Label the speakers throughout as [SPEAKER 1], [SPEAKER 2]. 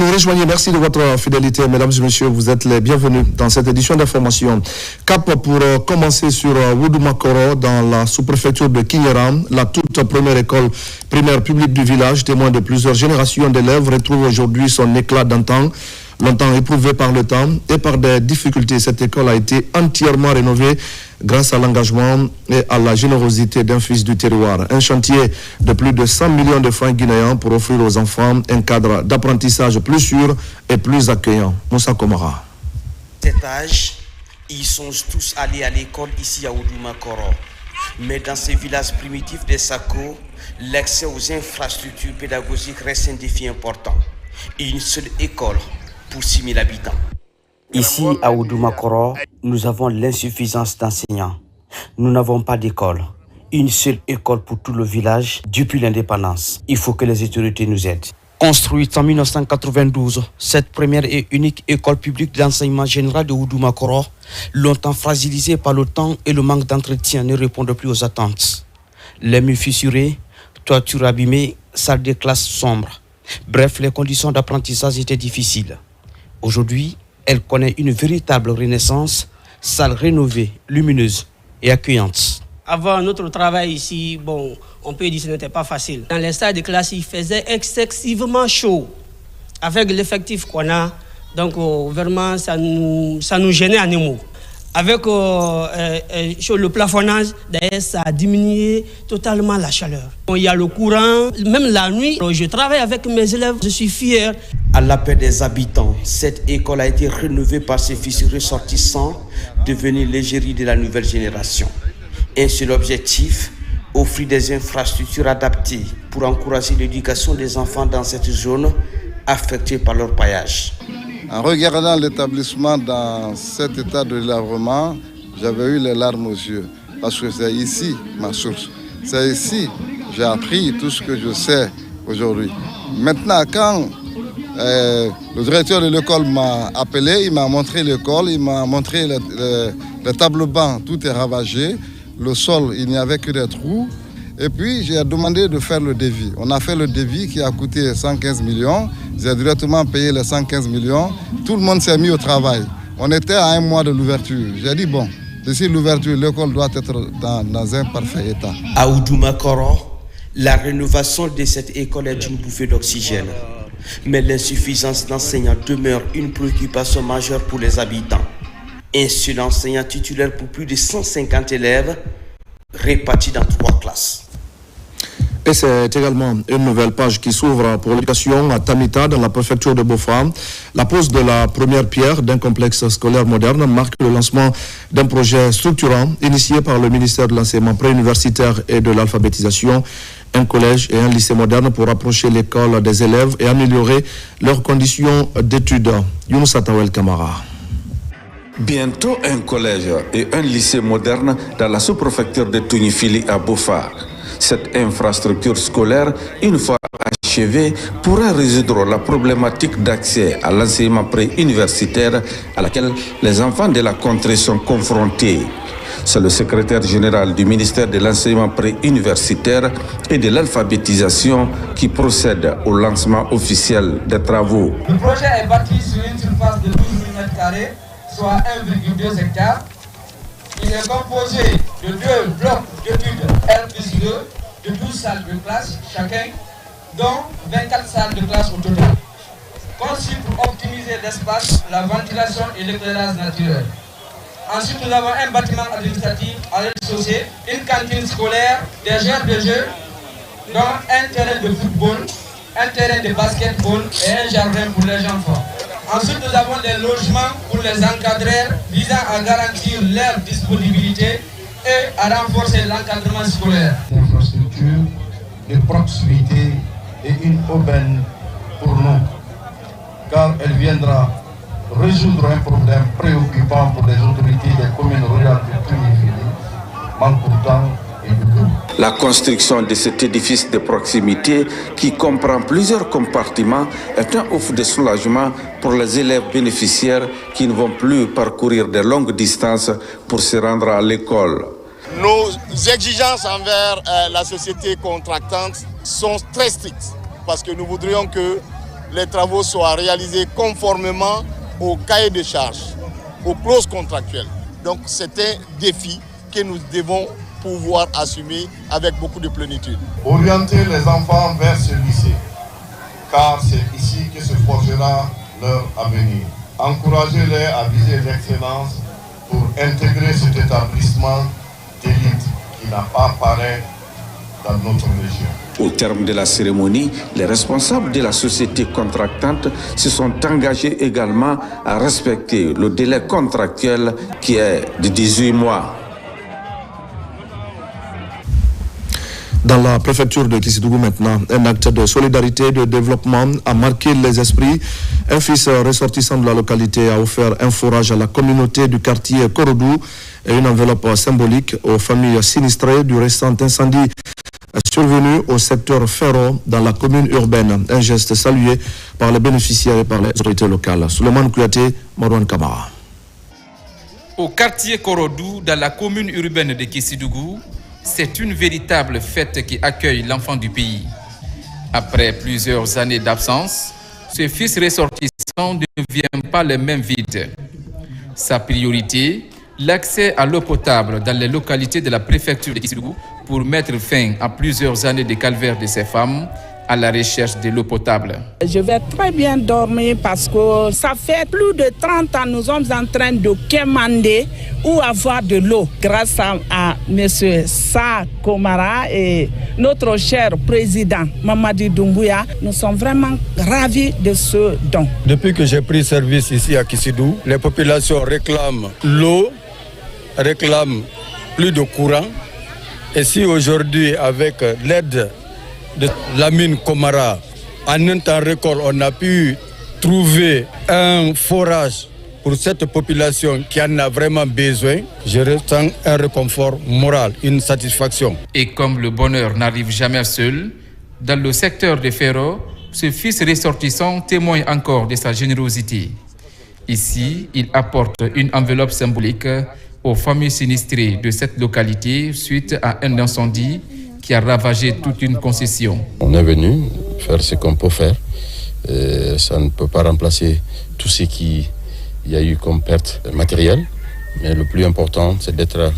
[SPEAKER 1] nous rejoignez, merci de votre fidélité. Mesdames et messieurs, vous êtes les bienvenus dans cette édition d'information. Cap pour commencer sur Woudumakoro, dans la sous-préfecture de Kinyeram, la toute première école primaire publique du village, témoin de plusieurs générations d'élèves, retrouve aujourd'hui son éclat d'antan. Longtemps éprouvée par le temps et par des difficultés, cette école a été entièrement rénovée grâce à l'engagement et à la générosité d'un fils du terroir. Un chantier de plus de 100 millions de francs guinéens pour offrir aux enfants un cadre d'apprentissage plus sûr et plus accueillant. Moussa Komara.
[SPEAKER 2] À cet âge, ils sont tous allés à l'école ici à Woudumakoro. Mais dans ces villages primitifs des Sako, l'accès aux infrastructures pédagogiques reste un défi important. Une seule école pour 6 000 habitants. Ici, à Woudumakoro, nous avons l'insuffisance d'enseignants. Nous n'avons pas d'école. Une seule école pour tout le village depuis l'indépendance. Il faut que les autorités nous aident. Construite en 1992, cette première et unique école publique d'enseignement général de Woudumakoro, longtemps fragilisée par le temps et le manque d'entretien, ne répond plus aux attentes. Les murs fissurés, toitures abîmées, salles de classe sombres. Bref, les conditions d'apprentissage étaient difficiles. Aujourd'hui, elle connaît une véritable renaissance, salle rénovée, lumineuse et accueillante.
[SPEAKER 3] Avant notre travail ici, on peut dire que ce n'était pas facile. Dans les salles de classe, il faisait excessivement chaud. Avec l'effectif qu'on a, donc vraiment, ça nous gênait à nous. Avec le plafonnage, d'ailleurs, ça a diminué totalement la chaleur. Il y a le courant, même la nuit. Je travaille avec mes élèves, je suis fier.
[SPEAKER 2] À l'appel des habitants, cette école a été rénovée par ses fils ressortissants, devenus l'égérie de la nouvelle génération. Un seul objectif, offrir des infrastructures adaptées pour encourager l'éducation des enfants dans cette zone affectée par leur paillage.
[SPEAKER 4] En regardant l'établissement dans cet état de délabrement, j'avais eu les larmes aux yeux. Parce que c'est ici ma source. C'est ici que j'ai appris tout ce que je sais aujourd'hui. Maintenant, quand le directeur de l'école m'a appelé, il m'a montré l'école, il m'a montré le tableau-banc, tout est ravagé. Le sol, il n'y avait que des trous. Et puis, j'ai demandé de faire le devis. On a fait le devis qui a coûté 115 millions. J'ai directement payé les 115 millions. Tout le monde s'est mis au travail. On était à un mois de l'ouverture. J'ai dit, d'ici l'ouverture, l'école doit être dans un parfait état.
[SPEAKER 2] À Woudumakoro, la rénovation de cette école est une bouffée d'oxygène. Mais l'insuffisance d'enseignants demeure une préoccupation majeure pour les habitants. Un seul enseignant titulaire pour plus de 150 élèves, répartis dans 3 classes.
[SPEAKER 1] Et c'est également une nouvelle page qui s'ouvre pour l'éducation à Tamita, dans la préfecture de Bofa. La pose de la première pierre d'un complexe scolaire moderne marque le lancement d'un projet structurant initié par le ministère de l'enseignement préuniversitaire et de l'alphabétisation, un collège et un lycée moderne pour rapprocher l'école des élèves et améliorer leurs conditions d'études. Younous Atawel Kamara.
[SPEAKER 5] Bientôt un collège et un lycée moderne dans la sous-préfecture de Tounifili à Bofa. Cette infrastructure scolaire, une fois achevée, pourra résoudre la problématique d'accès à l'enseignement préuniversitaire à laquelle les enfants de la contrée sont confrontés. C'est le secrétaire général du ministère de l'enseignement préuniversitaire et de l'alphabétisation qui procède au lancement officiel des travaux.
[SPEAKER 6] Le projet est bâti sur une surface de 12 000 m², soit 1,2 hectares. Il est composé de 2 blocs d'études R+2 de 12 salles de classe chacun, dont 24 salles de classe au total, conçues pour optimiser l'espace, la ventilation et l'éclairage naturel. Ensuite, nous avons un bâtiment administratif à rez-de-chaussée, une cantine scolaire, des aires de jeu, dont un terrain de football, un terrain de basketball et un jardin pour les enfants. Ensuite, nous avons des logements pour les encadreurs visant à garantir leur disponibilité et à renforcer l'encadrement scolaire.
[SPEAKER 7] L'infrastructure de proximité est une aubaine pour nous, car elle viendra résoudre un problème préoccupant pour les autorités des communes rurales de Tounifili, Mankourtan et Doudou.
[SPEAKER 5] La construction de cet édifice de proximité, qui comprend plusieurs compartiments, est un offre de soulagement pour les élèves bénéficiaires qui ne vont plus parcourir de longues distances pour se rendre à l'école.
[SPEAKER 8] Nos exigences envers la société contractante sont très strictes parce que nous voudrions que les travaux soient réalisés conformément au cahier de charges, aux clauses contractuelles. Donc c'est un défi que nous devons pouvoir assumer avec beaucoup de plénitude.
[SPEAKER 7] Orienter les enfants vers ce lycée, car c'est ici que se forgera leur avenir. Encouragez-les à viser l'excellence pour intégrer cet établissement d'élite qui n'a pas pareil dans notre région.
[SPEAKER 5] Au terme de la cérémonie, les responsables de la société contractante se sont engagés également à respecter le délai contractuel qui est de 18 mois.
[SPEAKER 1] Dans la préfecture de Kissidougou maintenant, un acte de solidarité et de développement a marqué les esprits. Un fils ressortissant de la localité a offert un fourrage à la communauté du quartier Korodou et une enveloppe symbolique aux familles sinistrées du récent incendie survenu au secteur Ferro dans la commune urbaine. Un geste salué par les bénéficiaires et par les autorités locales. Souleymane Kouyaté, Marwan Kamara.
[SPEAKER 9] Au quartier Korodou, dans la commune urbaine de Kissidougou, c'est une véritable fête qui accueille l'enfant du pays. Après plusieurs années d'absence, ce fils ressortissant ne vient pas les mains vides. Sa priorité, l'accès à l'eau potable dans les localités de la préfecture de Kissidougou pour mettre fin à plusieurs années de calvaire de ces femmes à la recherche de l'eau potable.
[SPEAKER 10] Je vais très bien dormir parce que ça fait plus de 30 ans nous sommes en train de quémander ou avoir de l'eau. Grâce à M. Sa Komara et notre cher président Mamadi Doumbouya, nous sommes vraiment ravis de ce don.
[SPEAKER 11] Depuis que j'ai pris service ici à Kissidou, les populations réclament l'eau, réclament plus de courant. Et si aujourd'hui, avec l'aide de Lamine Komara, en un temps record, on a pu trouver un forage pour cette population qui en a vraiment besoin, je ressens un réconfort moral, une satisfaction.
[SPEAKER 9] Et comme le bonheur n'arrive jamais seul, dans le secteur de Ferro, ce fils ressortissant témoigne encore de sa générosité. Ici, il apporte une enveloppe symbolique aux familles sinistrées de cette localité suite à un incendie qui a ravagé toute une concession.
[SPEAKER 12] On est venu faire ce qu'on peut faire. Ça ne peut pas remplacer tout ce qu'il y a eu comme perte matérielle. Mais le plus important, c'est d'être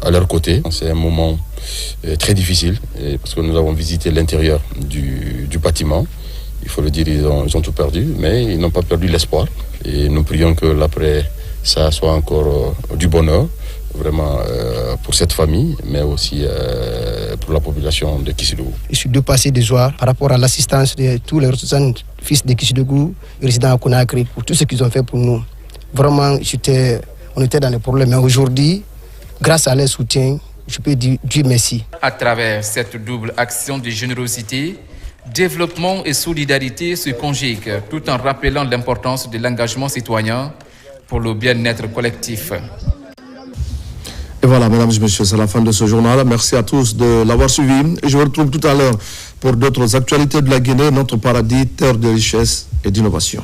[SPEAKER 12] à leur côté. C'est un moment très difficile parce que nous avons visité l'intérieur du bâtiment. Il faut le dire, ils ont tout perdu, mais ils n'ont pas perdu l'espoir. Et nous prions que l'après, ça soit encore du bonheur. Vraiment pour cette famille, mais aussi pour la population de Kissidougou.
[SPEAKER 13] Je suis dépassé de joie par rapport à l'assistance de tous les ressortissants fils de Kissidougou, résidents à Conakry, pour tout ce qu'ils ont fait pour nous. Vraiment, on était dans les problèmes, mais aujourd'hui, grâce à leur soutien, je peux dire Dieu merci.
[SPEAKER 9] À travers cette double action de générosité, développement et solidarité se conjuguent, tout en rappelant l'importance de l'engagement citoyen pour le bien-être collectif.
[SPEAKER 1] Et voilà, mesdames et messieurs, c'est la fin de ce journal. Merci à tous de l'avoir suivi. Et je vous retrouve tout à l'heure pour d'autres actualités de la Guinée, notre paradis, terre de richesse et d'innovation.